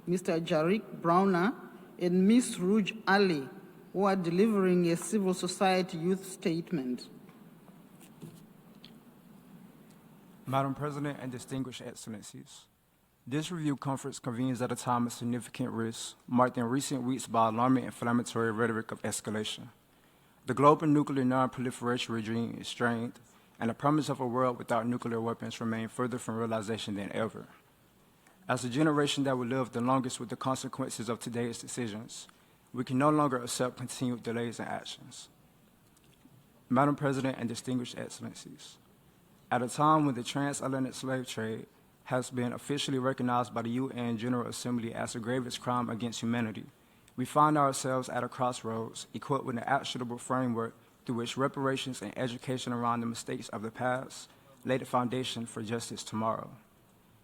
Mr. Jahrik Browner and Ms. Rooj Ali, who are delivering a civil society youth statement. Madam President and distinguished excellencies, this review conference convenes at a time of significant risk, marked in recent weeks by alarming inflammatory rhetoric of escalation. The global nuclear non-proliferation regime is strained, and the promise of a world without nuclear weapons remains further from realization than ever. As the generation that will live the longest with the consequences of today's decisions, we can no longer accept continued delays in actions. Madam President and distinguished excellencies, at a time when the transatlantic slave trade has been officially recognized by the UN General Assembly as the gravest crime against humanity, we find ourselves at a crossroads, equipped with an actionable framework through which reparations and education around the mistakes of the past lay the foundation for justice tomorrow.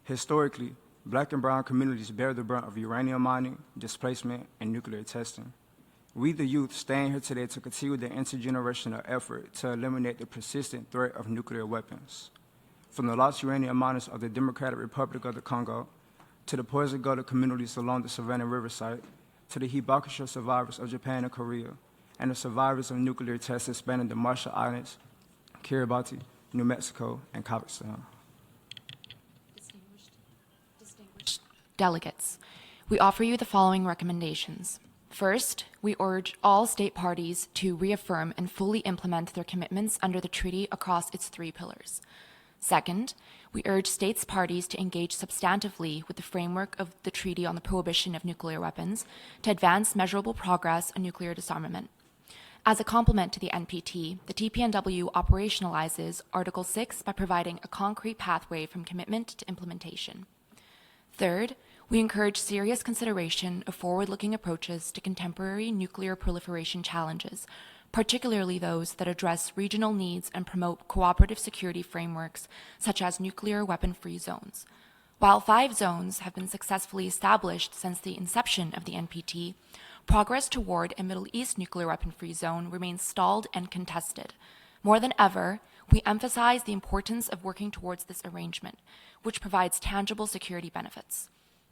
Historically, Black and brown communities bear the brunt of uranium mining, displacement, and nuclear testing. We, the youth, stand here today to continue the intergenerational effort to eliminate the persistent threat of nuclear weapons. From the lost uranium miners of the Democratic Republic of the Congo, to the poison-guarded communities along the Savannah River site, to the Hibakusha survivors of Japan and Korea, and the survivors of nuclear tests spanning the Marshall Islands, Kiribati, New Mexico, and Kazakhstan. Distinguished delegates, we offer you the following recommendations. First, we urge all state parties to reaffirm and fully implement their commitments under the treaty across its 3 pillars. Second, we urge states parties to engage substantively with the framework of the Treaty on the Prohibition of Nuclear Weapons to advance measurable progress on nuclear disarmament. As a complement to the NPT, the TPNW operationalizes Article 6 by providing a concrete pathway from commitment to implementation. Third, we encourage serious consideration of forward-looking approaches to contemporary nuclear proliferation challenges, particularly those that address regional needs and promote cooperative security frameworks such as nuclear weapon-free zones. While 5 zones have been successfully established since the inception of the NPT, progress toward a Middle East nuclear weapon-free zone remains stalled and contested. More than ever, we emphasize the importance of working towards this arrangement, which provides tangible security benefits.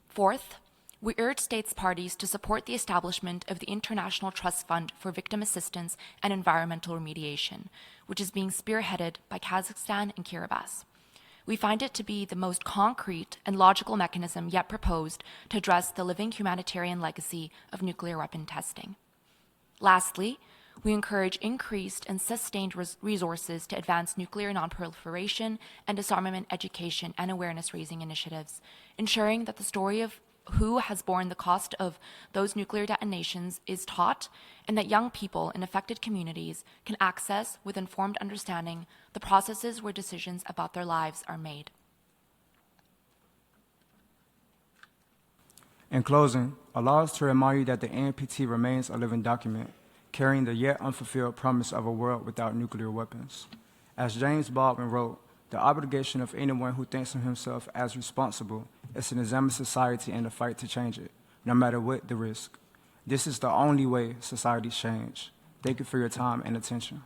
Fourth, we urge states parties to support the establishment of the International Trust Fund for Victim Assistance and Environmental Remediation, which is being spearheaded by Kazakhstan and Kiribati. We find it to be the most concrete and logical mechanism yet proposed to address the living humanitarian legacy of nuclear weapon testing. Lastly, we encourage increased and sustained resources to advance nuclear nonproliferation and disarmament education and awareness-raising initiatives, ensuring that the story of who has borne the cost of those nuclear detonations is taught, and that young people in affected communities can access, with informed understanding, the processes where decisions about their lives are made. In closing, allow us to remind you that the NPT remains a living document, carrying the yet unfulfilled promise of a world without nuclear weapons. As James Baldwin wrote, the obligation of anyone who thinks of himself as responsible is to examine society and the fight to change it, no matter what the risk. This is the only way societies change. Thank you for your time and attention.